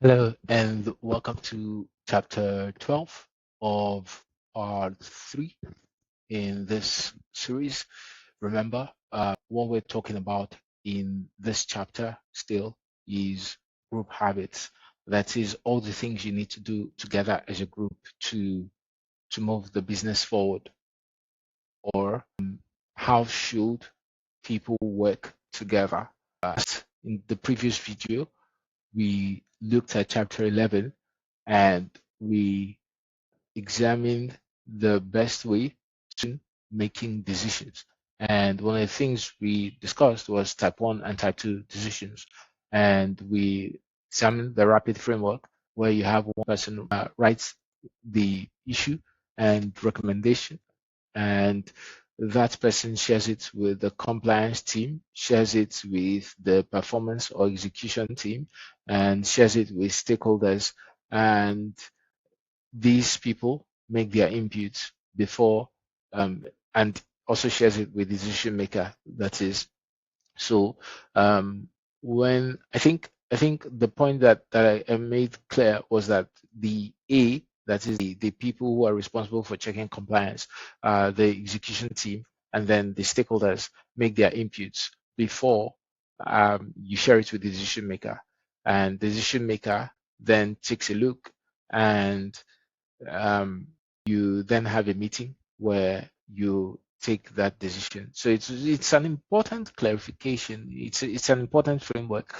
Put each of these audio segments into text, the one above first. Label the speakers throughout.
Speaker 1: Hello, and welcome to chapter 12 of part 3 in this series. Remember, what we're talking about in this chapter still is group habits. That is all the things you need to do together as a group to move the business forward, or how should people work together. In the previous video, we looked at chapter 11 and we examined the best way to making decisions. And one of the things we discussed was type 1 and type 2 decisions. And we examined the rapid framework where you have one person writes the issue and recommendation, and that person shares it with the compliance team, shares it with the performance or execution team, and shares it with stakeholders. And these people make their inputs before, and also shares it with the decision maker. That is so. When I think the point that I made clear was that the A, that is the people who are responsible for checking compliance, the execution team, and then the stakeholders make their inputs before you share it with the decision maker, and the decision maker then takes a look, and you then have a meeting where you take that decision. So it's an important clarification. It's an important framework,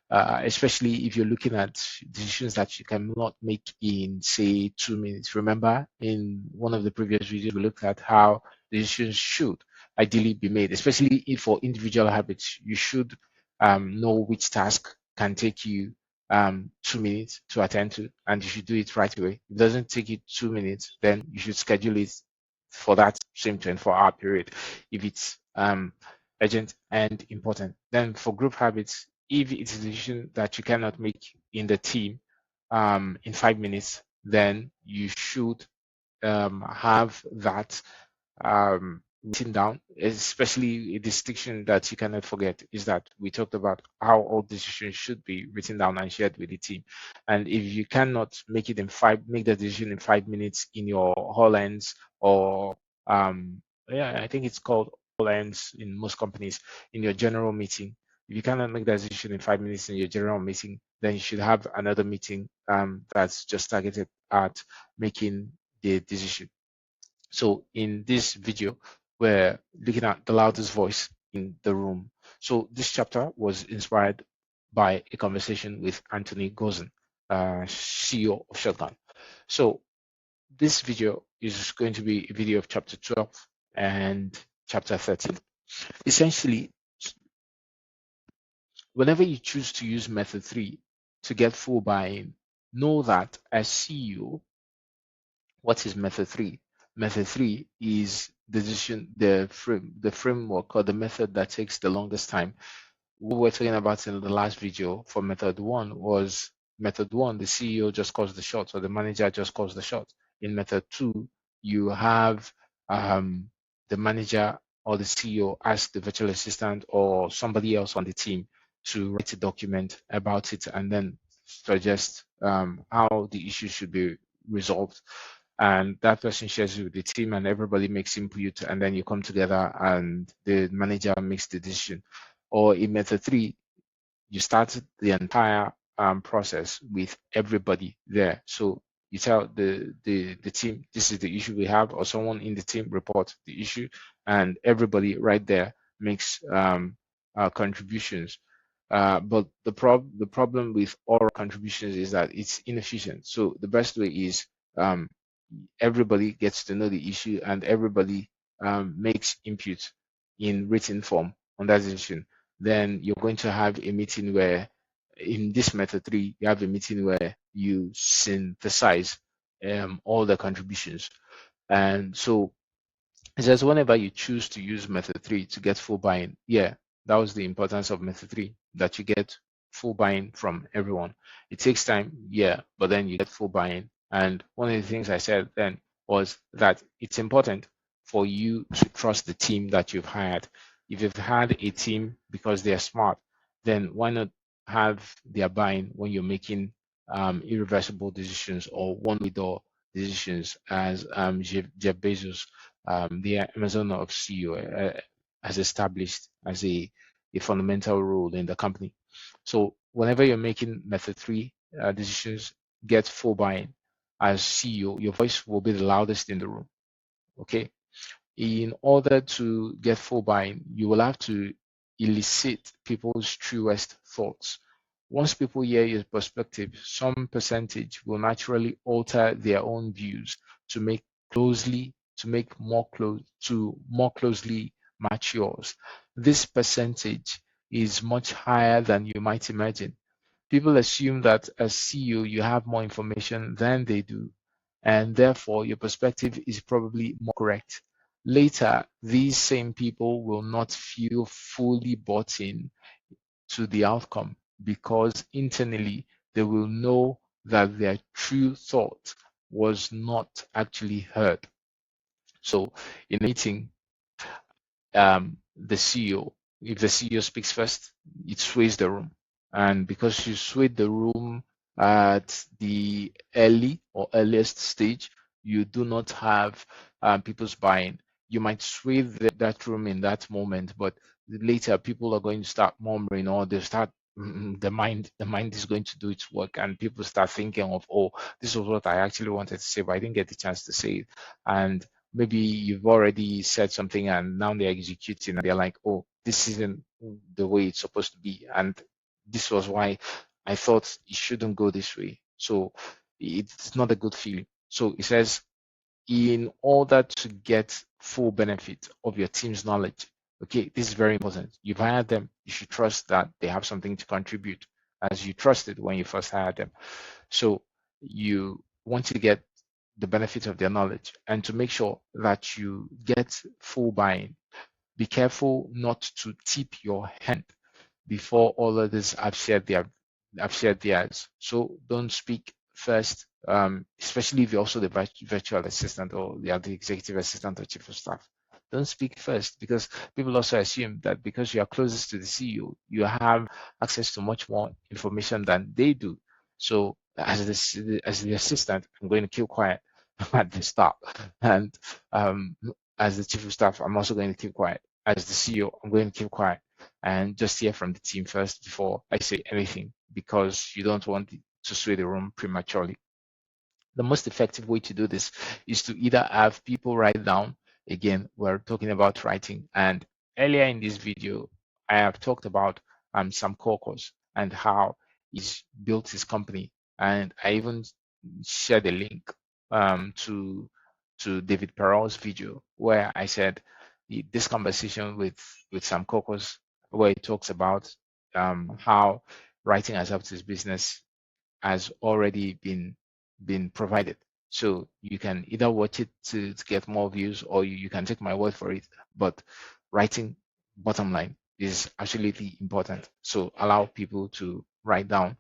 Speaker 1: especially if you're looking at decisions that you cannot make in, say, 2 minutes. Remember, in one of the previous videos, we looked at how decisions should ideally be made, especially if for individual habits. You should know which task can take you 2 minutes to attend to, and you should do it right away. If it doesn't take you 2 minutes, then you should schedule it for that same 24-hour period if it's urgent and important. Then for group habits, if it's a decision that you cannot make in the team in 5 minutes, then you should have that written down. Especially a distinction that you cannot forget is that we talked about how all decisions should be written down and shared with the team. And if you cannot make the decision in 5 minutes in your whole ends, or yeah, I think it's called all ends in most companies, in your general meeting. If you cannot make that decision in 5 minutes in your general meeting, then you should have another meeting that's just targeted at making the decision. So in this video, we're looking at the loudest voice in the room. So this chapter was inspired by a conversation with Anthony Gozin, CEO of Shotgun. So this video is going to be a video of chapter 12 and chapter 13. Essentially, whenever you choose to use method 3 to get full buy-in, know that as CEO, what is method 3? Method 3 is the framework or the method that takes the longest time. What we're talking about in the last video for method 1 was method 1, the CEO just calls the shots, or the manager just calls the shots. In method 2, you have the manager or the CEO ask the virtual assistant or somebody else on the team to write a document about it and then suggest how the issue should be resolved. And that person shares it with the team and everybody makes input, and then you come together and the manager makes the decision. Or in method 3, you start the entire process with everybody there. So you tell the team, this is the issue we have, or someone in the team report the issue, and everybody right there makes contributions. But the problem with oral contributions is that it's inefficient. So the best way is everybody gets to know the issue and everybody makes input in written form on that decision. Then you're going to have a meeting where, in this method 3, you have a meeting where you synthesize all the contributions. And so it says whenever you choose to use method 3 to get full buy-in, yeah, that was the importance of method 3, that you get full buy-in from everyone. It takes time, yeah, but then you get full buy-in. And one of the things I said then was that it's important for you to trust the team that you've hired. If you've had a team because they're smart, then why not have their buy-in when you're making irreversible decisions or one-way door decisions, as Jeff Bezos, the Amazon of CEO, has established as a fundamental rule in the company. So whenever you're making method three decisions, get full buy-in. As CEO, your voice will be the loudest in the room. Okay. In order to get full buy-in, you will have to elicit people's truest thoughts. Once people hear your perspective, some percentage will naturally alter their own views to make closely to make more close to more closely match yours. This percentage is much higher than you might imagine. People assume that as CEO, you have more information than they do, and therefore your perspective is probably more correct. Later, these same people will not feel fully bought in to the outcome because internally they will know that their true thought was not actually heard. So, in a meeting, the CEO, if the CEO speaks first, it sways the room. And because you swayed the room at the early or earliest stage, you do not have people's buying. You might sway that room in that moment, but later people are going to start murmuring, or they start the mind is going to do its work, and people start thinking of, oh, this was what I actually wanted to say, but I didn't get the chance to say it. And maybe you've already said something and now they're executing and they're like, oh, this isn't the way it's supposed to be. And this was why I thought it shouldn't go this way. So it's not a good feeling. So it says, in order to get full benefit of your team's knowledge, okay, this is very important. You've hired them, you should trust that they have something to contribute as you trusted when you first hired them. So you want to get the benefit of their knowledge and to make sure that you get full buy-in. Be careful not to tip your hand before all others have shared theirs. So don't speak first, especially if you're also the virtual assistant or the executive assistant or chief of staff. Don't speak first because people also assume that because you are closest to the CEO, you have access to much more information than they do. So as the assistant, I'm going to keep quiet at the start, and as the chief of staff, I'm also going to keep quiet. As the CEO, I'm going to keep quiet and just hear from the team first before I say anything because you don't want to sway the room prematurely. The most effective way to do this is to either have people write down. Again, we're talking about writing, and earlier in this video, I have talked about Sam Corcos and how he's built his company, and I even shared a link to David Peral's video where I said this conversation with Sam Corcos, where he talks about how writing has helped his business has already been provided. So you can either watch it to get more views, or you can take my word for it. But writing, bottom line, is absolutely important. So allow people to write down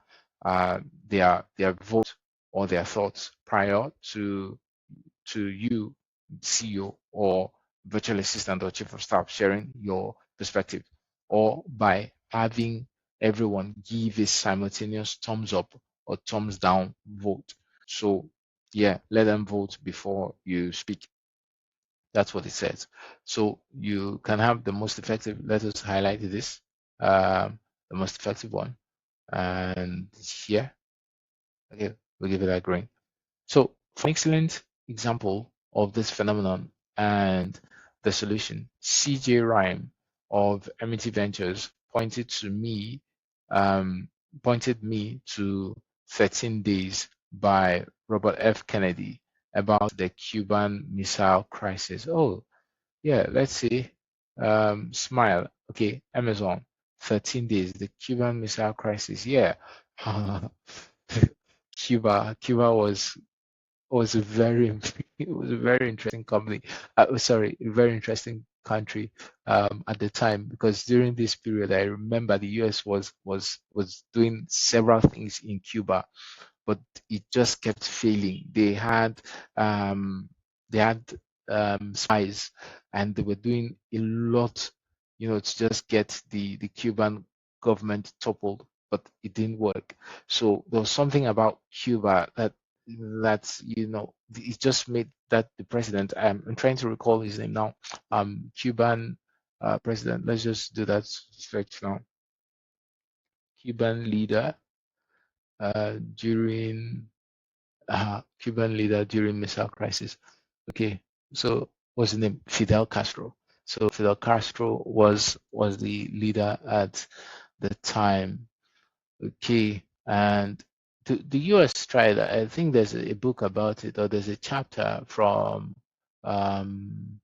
Speaker 1: their vote or their thoughts prior to you, CEO or virtual assistant or chief of staff, sharing your perspective, or by having everyone give a simultaneous thumbs up or thumbs down vote. So yeah, let them vote before you speak. That's what it says. So you can have the most effective. Let us highlight this, the most effective one, and here, okay, we'll give it a green. So, for an excellent example of this phenomenon and the solution, CJ Rhyme of Amity Ventures um, pointed me to 13 Days by Robert F. Kennedy about the Cuban Missile Crisis. Oh, yeah, let's see. Smile. Okay, Amazon. 13 Days, the Cuban Missile Crisis. Yeah. Cuba was a very it was a very interesting company. Sorry, a very interesting country at the time, because during this period I remember the US was doing several things in Cuba, but it just kept failing. Um, they had spies, and they were doing a lot, to just get the Cuban government toppled. but it didn't work. So there was something about Cuba that it just made that the president. I'm trying to recall his name now. Cuban president. Let's just do that search now. Cuban leader during Cuban leader during missile crisis. Okay, so what's his name? Fidel Castro. So Fidel Castro was the leader at the time. Okay, and the US tried. I think there's a book about it, or there's a chapter from um,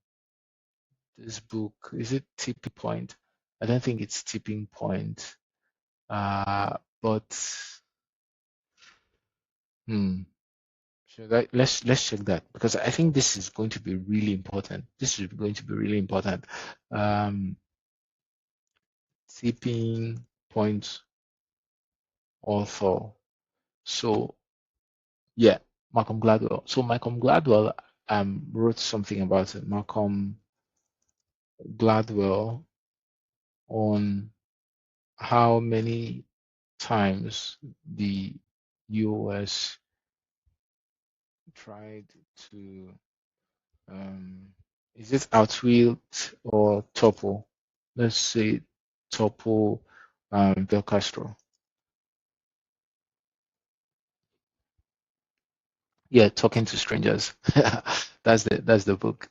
Speaker 1: this book. Is it Tipping Point? I don't think it's Tipping Point. But hmm. Let's check that because I think this is going to be really important. This is going to be really important. Um, Tipping point author. So yeah, Malcolm Gladwell. So Malcolm Gladwell wrote something about it. Malcolm Gladwell on how many times the US tried to is it outwilt or topple? Let's say topple Del Castro. Yeah, talking to strangers. That's the book.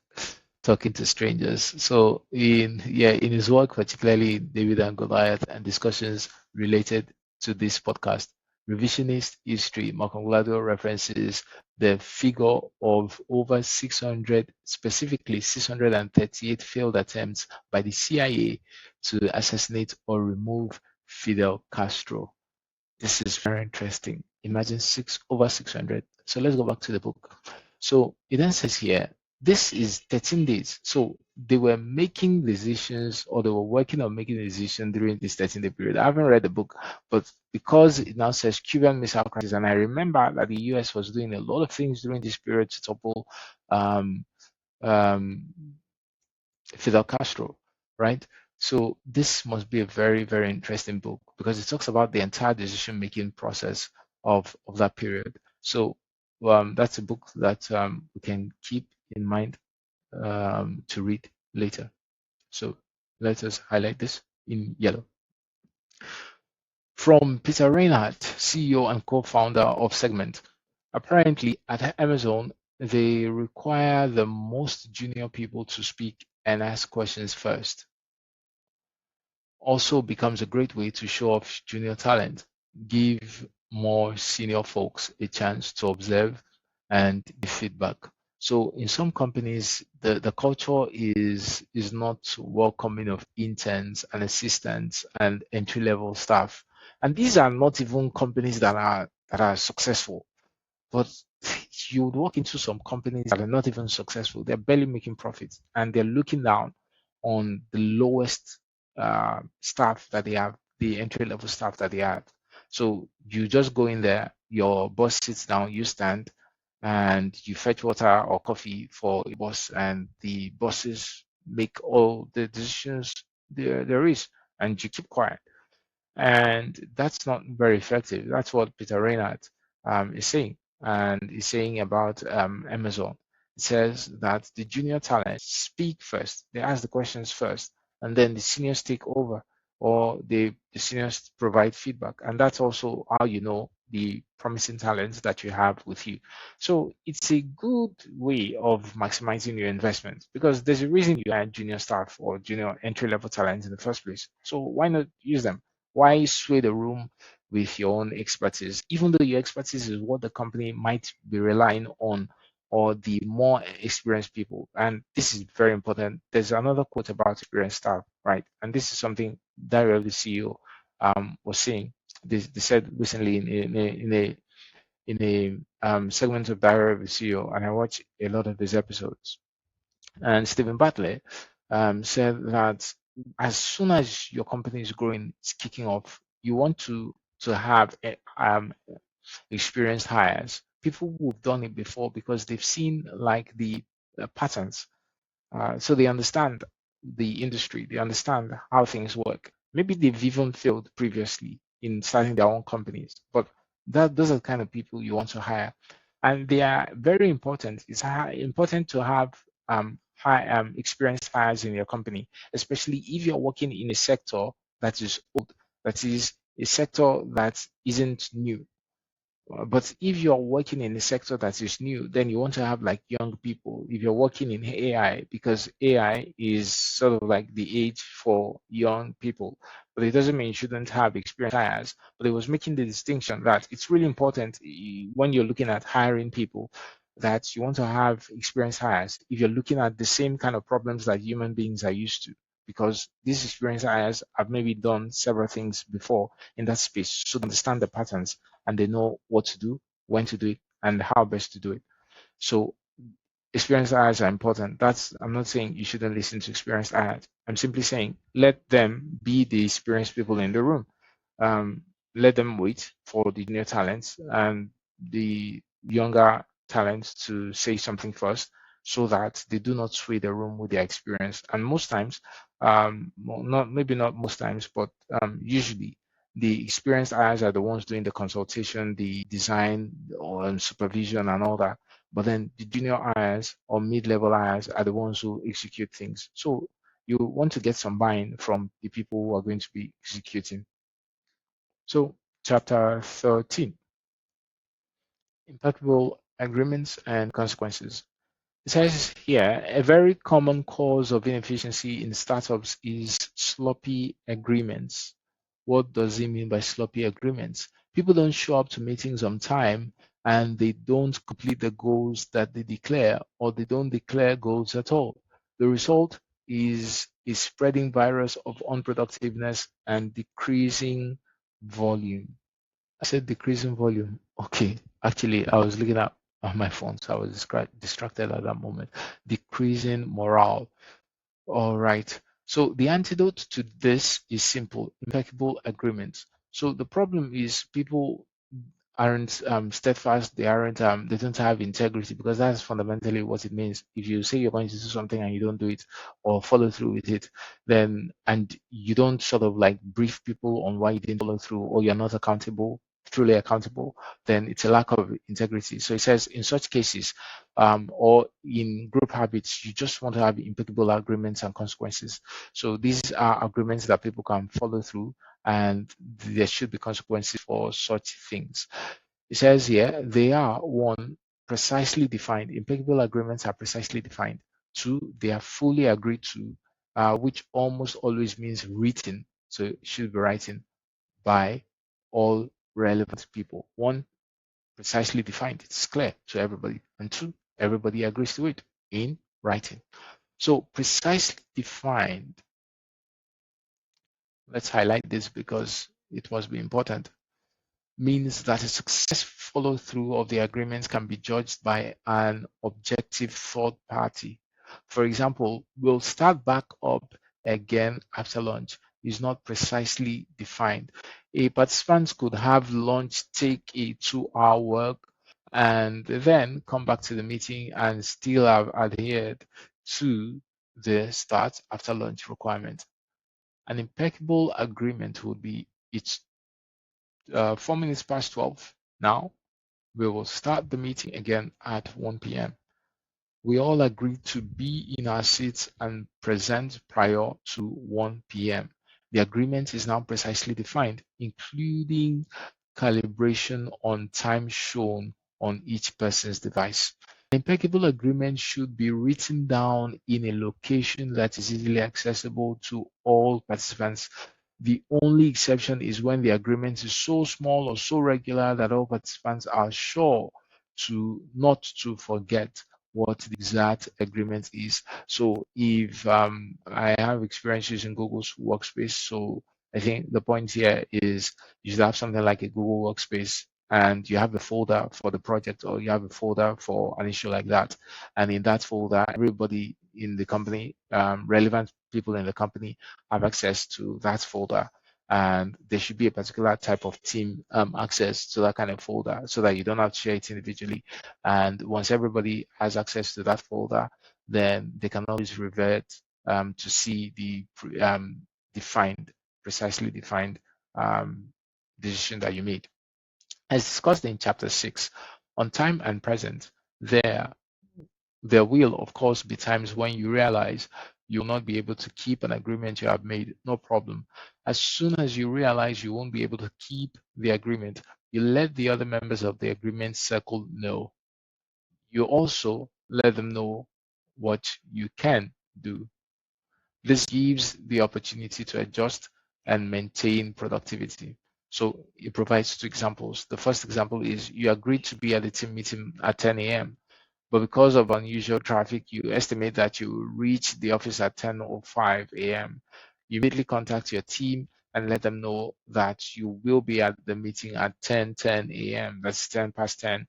Speaker 1: Talking to strangers. So in his work, particularly David and Goliath and discussions related to this podcast, revisionist history, Malcolm Gladwell references the figure of over 600, specifically 638 failed attempts by the CIA to assassinate or remove Fidel Castro. This is very interesting. Imagine over 600. So let's go back to the book. So it then says here, this is 13 days. So they were making decisions or they were working on making a decision during this 13-day period. I haven't read the book, but because it now says Cuban Missile Crisis, and I remember that the US was doing a lot of things during this period to topple um, um, Fidel Castro, right? So this must be a very, very interesting book because it talks about the entire decision-making process of that period. So that's a book that we can keep in mind to read later. So let us highlight this in yellow. From Peter Reinhardt, CEO and co-founder of Segment. Apparently, at Amazon, they require the most junior people to speak and ask questions first. Also becomes a great way to show off junior talent, give more senior folks a chance to observe and give feedback. So in some companies, the culture is not welcoming of interns and assistants and entry level staff. And these are not even companies that are successful. But you would walk into some companies that are not even successful. They're barely making profits and they're looking down on the lowest staff that they have, the entry level staff that they have. So you just go in there, your boss sits down, you stand, and you fetch water or coffee for your boss, and the bosses make all the decisions there is, and you keep quiet. And that's not very effective. That's what Peter Reinhardt is saying. And he's saying about Amazon. It says that the junior talent speak first. They ask the questions first, and then the seniors take over, or the seniors provide feedback. And that's also how you know the promising talents that you have with you. So it's a good way of maximizing your investment because there's a reason you hire junior staff or junior entry level talents in the first place. So why not use them? Why sway the room with your own expertise, even though your expertise is what the company might be relying on or the more experienced people? And this is very important. There's another quote about experienced staff, right? And this is something Dario, the CEO, was saying. They said recently in a segment of Dario, the CEO, and I watch a lot of these episodes. And Stephen Bartlett said that as soon as your company is growing, it's kicking off, you want to have experienced hires, people who've done it before because they've seen like the patterns, so they understand the industry, they understand how things work. Maybe they've even failed previously in starting their own companies. But those are the kind of people you want to hire, and they are very important. It's important to have high experienced hires in your company, especially if you're working in a sector that is old, that is a sector that isn't new. But if you're working in a sector that is new, then you want to have like young people. If you're working in AI, because AI is sort of like the age for young people, but it doesn't mean you shouldn't have experienced hires. But it was making the distinction that it's really important when you're looking at hiring people that you want to have experienced hires if you're looking at the same kind of problems that human beings are used to. Because these experienced hires have maybe done several things before in that space, so they understand the patterns and they know what to do, when to do it, and how best to do it. So experienced hires are important. I'm not saying you shouldn't listen to experienced hires. I'm simply saying let them be the experienced people in the room. Um, Let them wait for the new talents and the younger talents to say something first so that they do not sway the room with their experience. And most times, well, not maybe not most times, but usually the experienced hires are the ones doing the consultation, the design or supervision and all that. But then the junior hires or mid-level hires are the ones who execute things. So you want to get some buy-in from the people who are going to be executing. So chapter 13, impeccable agreements and consequences. It says here, a very common cause of inefficiency in startups is sloppy agreements. What does it mean by sloppy agreements? People don't show up to meetings on time and they don't complete the goals that they declare, or they don't declare goals at all. The result is a spreading virus of unproductiveness and decreasing volume. I said decreasing volume. Okay. Actually, I was looking at my phone, so I was distracted at that moment. Decreasing morale. All right. So the antidote to this is simple, impeccable agreements. So the problem is people aren't steadfast, they don't have integrity, because that's fundamentally what it means. If you say you're going to do something and you don't do it or follow through with it, then and you don't sort of like brief people on why you didn't follow through, or you're not accountable, truly accountable, then it's a lack of integrity. So it says in such cases, or in group habits, you just want to have impeccable agreements and consequences. So these are agreements that people can follow through, and there should be consequences for such things. It says here, they are one, precisely defined. Impeccable agreements are precisely defined. Two, they are fully agreed to, which almost always means written. So it should be written by all relevant people. One, precisely defined. It's clear to everybody. And two, everybody agrees to it in writing. So precisely defined, let's highlight this because it must be important, means that a successful follow through of the agreements can be judged by an objective third party. For example, we'll start back up again after lunch is not precisely defined. A participant could have lunch, take a 2-hour work, and then come back to the meeting and still have adhered to the start after lunch requirement. An impeccable agreement would be it's 4 minutes past 12 now. We will start the meeting again at 1 p.m. We all agreed to be in our seats and present prior to 1 p.m. The agreement is now precisely defined, including calibration on time shown on each person's device. An impeccable agreement should be written down in a location that is easily accessible to all participants. The only exception is when the agreement is so small or so regular that all participants are sure to not to forget what the exact agreement is. So if I have experience using Google's Workspace, so I think the point here is you should have something like a Google Workspace, and you have a folder for the project, or you have a folder for an issue like that. And in that folder, everybody in the company, relevant people in the company, have access to that folder. And there should be a particular type of team access to that kind of folder, so that you don't have to share it individually. And once everybody has access to that folder, then they can always revert to see the defined, precisely defined um, decision that you made. As discussed in chapter 6, on time and present, there will, of course, be times when you realize you'll not be able to keep an agreement you have made. No problem. As soon as you realize you won't be able to keep the agreement, you let the other members of the agreement circle know. You also let them know what you can do. This gives the opportunity to adjust and maintain productivity. So it provides two examples. The first example is you agreed to be at the team meeting at 10 a.m. But because of unusual traffic, you estimate that you will reach the office at 10:05 a.m. You immediately contact your team and let them know that you will be at the meeting at 10:10 a.m. That's 10 past 10.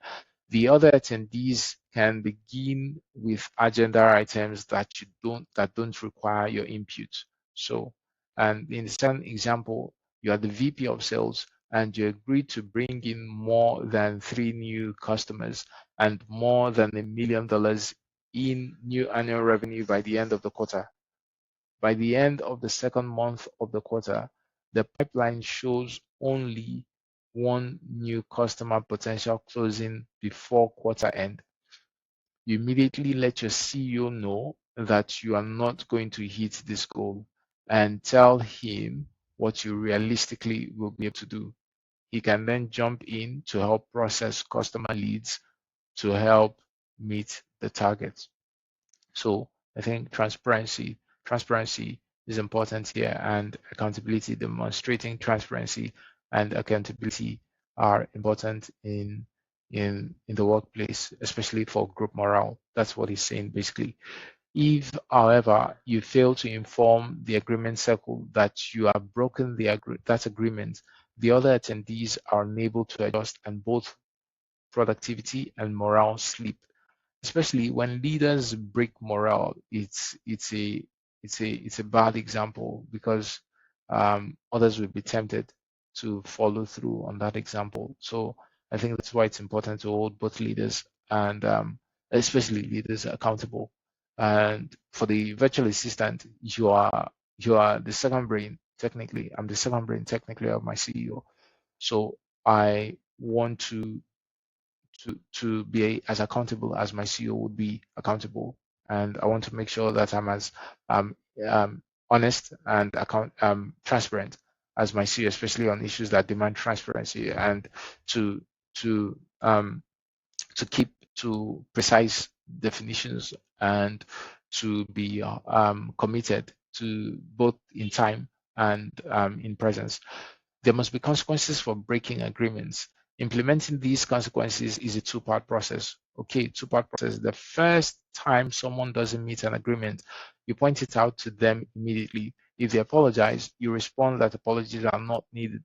Speaker 1: The other attendees can begin with agenda items that don't require your input. So, and in the second example, you are the VP of sales and you agree to bring in more than 3 new customers and more than $1 million in new annual revenue by the end of the quarter. By the end of the second month of the quarter, the pipeline shows only one new customer potential closing before quarter end. You immediately let your CEO know that you are not going to hit this goal and tell him what you realistically will be able to do. He can then jump in to help process customer leads to help meet the target. So I think transparency is important here, and accountability, demonstrating transparency and accountability are important in the workplace, especially for group morale. That's what he's saying basically. If, however, you fail to inform the agreement circle that you have broken that agreement, the other attendees are unable to adjust, and both productivity and morale slip. Especially when leaders break morale, it's a bad example because others will be tempted to follow through on that example. So I think that's why it's important to hold both leaders and especially leaders accountable. And for the virtual assistant, you are the second brain technically. I'm the second brain technically of my CEO. So I want to be as accountable as my CEO would be accountable, and I want to make sure that I'm as um, honest and transparent as my CEO, especially on issues that demand transparency, and to to um, to keep to precise definitions and to be committed to both in time and in presence. There must be consequences for breaking agreements. Implementing these consequences is a two-part process. Okay, two-part process. The first time someone doesn't meet an agreement, you point it out to them immediately. If they apologize, you respond that apologies are not needed,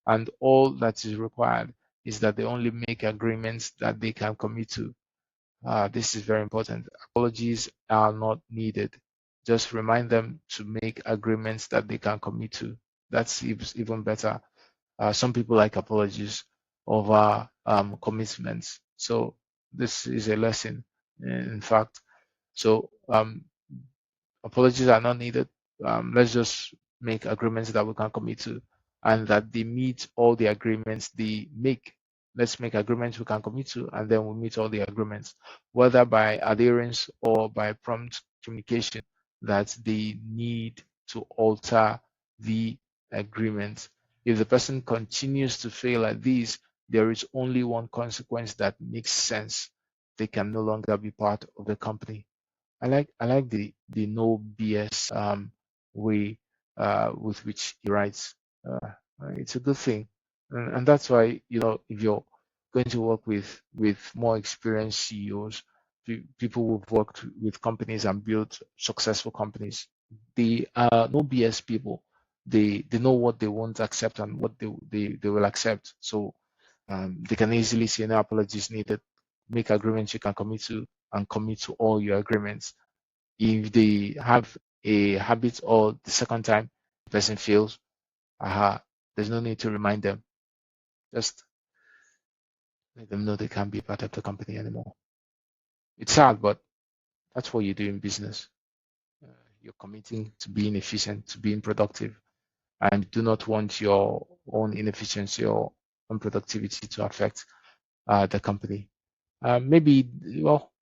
Speaker 1: and all that is required is that they only make agreements that they can commit to. This is very important. Apologies are not needed. Just remind them to make agreements that they can commit to. That's even better. Some people like apologies over commitments. So this is a lesson, in fact. So apologies are not needed. Let's just make agreements that we can commit to and that they meet all the agreements they make. Let's make agreements we can commit to, and then we meet all the agreements, whether by adherence or by prompt communication, that they need to alter the agreement. If the person continues to fail at these, there is only one consequence that makes sense. They can no longer be part of the company. I like the no BS way with which he writes. It's a good thing, and that's why if you're going to work with more experienced CEOs, people who've worked with companies and built successful companies, they are no BS people. They know what they won't accept and what they will accept. So they can easily say no apologies needed. Make agreements you can commit to and commit to all your agreements. If they have a habit or the second time the person fails, there's no need to remind them. Just let them know they can't be part of the company anymore. It's sad, but that's what you do in business. You're committing to being efficient, to being productive, and do not want your own inefficiency or unproductivity to affect the company. Maybe, well,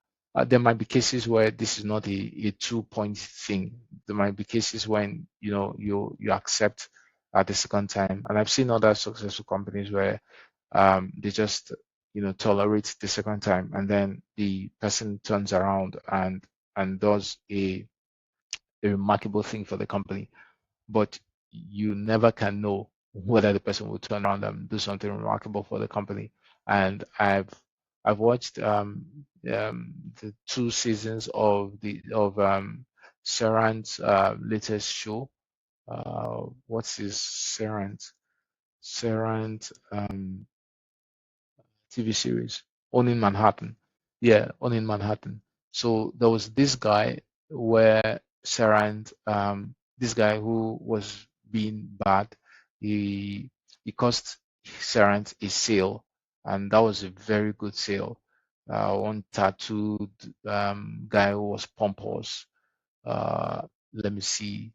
Speaker 1: there might be cases where this is not a 2 point thing. There might be cases when you accept at the second time, and I've seen other successful companies where they just tolerate the second time, and then the person turns around and does a remarkable thing for the company. But you never can know whether the person will turn around and do something remarkable for the company. And I've watched the 2 seasons of Saran's latest show. What's his Saran's TV series, Owning Manhattan. Yeah, Owning Manhattan. So there was this guy where Sarand, this guy who was being bad, he cost Sarand a sale, and that was a very good sale. One tattooed guy who was pompous. Uh, let me see,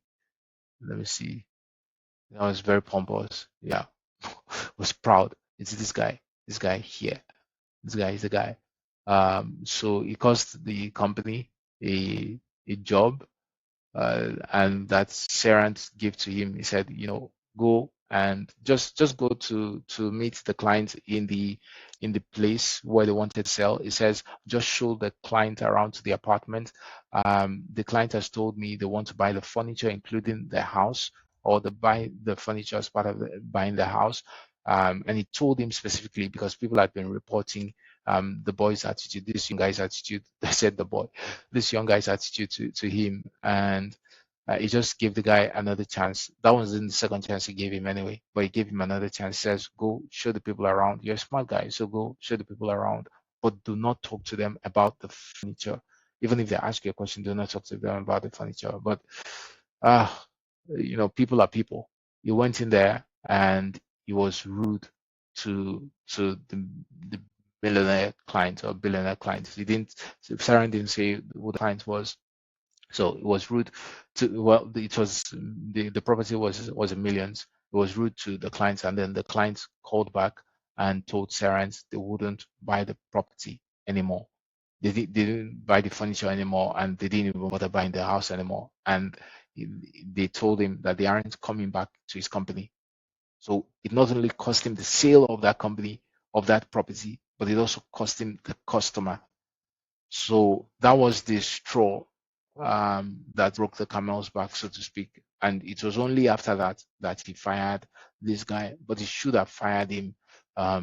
Speaker 1: let me see. I was very pompous. Yeah, was proud. It's this guy here. This guy is the guy. So it cost the company a job, and that Serant gave to him. He said, go and just go to meet the client in the place where they wanted to sell. It says just show the client around to the apartment. The client has told me they want to buy the furniture, including the house, or they buy the furniture as part of buying the house. And he told him specifically because people had been reporting the boy's attitude, this young guy's attitude. They said the boy, this young guy's attitude to him, and he just gave the guy another chance. That wasn't the second chance he gave him anyway, but he gave him another chance. He says, go show the people around. You're a smart guy, so go show the people around, but do not talk to them about the furniture. Even if they ask you a question, do not talk to them about the furniture. But uh, people are people. He went in there and he was rude to the millionaire client or billionaire client. He didn't. Sarah didn't say who the client was, so it was rude to. Well, it was the property was in millions. It was rude to the clients, and then the clients called back and told Sarah they wouldn't buy the property anymore. They didn't buy the furniture anymore, and they didn't even bother buying the house anymore. And they told him that they aren't coming back to his company. So it not only cost him the sale of that company, of that property, but it also cost him the customer. So that was the straw that broke the camel's back, so to speak. And it was only after that that he fired this guy, but he should have fired him a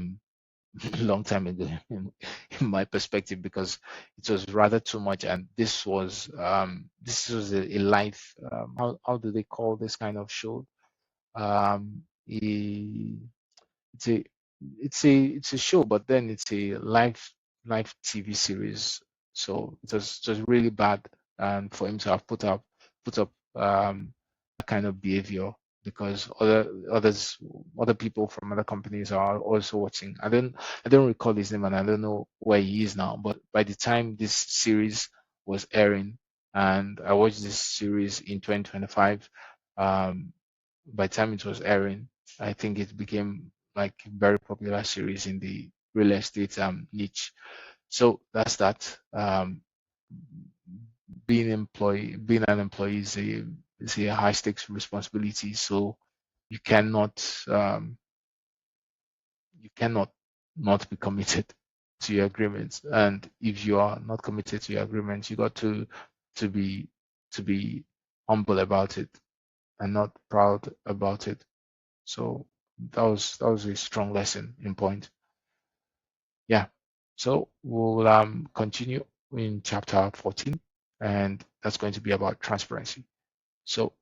Speaker 1: long time ago, in my perspective, because it was rather too much. And this was a live, how do they call this kind of show? Um, a, it's a it's a show, but then it's a live TV series. So it was really bad, and for him to have put up that kind of behavior, because other people from other companies are also watching. I don't recall his name, and I don't know where he is now. But by the time this series was airing, and I watched this series in 2025, by the time it was airing, I think it became like a very popular series in the real estate niche. So that's that. Being an employee is a high stakes responsibility. So you cannot um, you cannot not be committed to your agreements. And if you are not committed to your agreements, you got to be to be humble about it and not proud about it. So that was a strong lesson in point. Yeah. So we'll continue in chapter 14, and that's going to be about transparency. So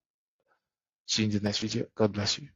Speaker 1: see you in the next video. God bless you.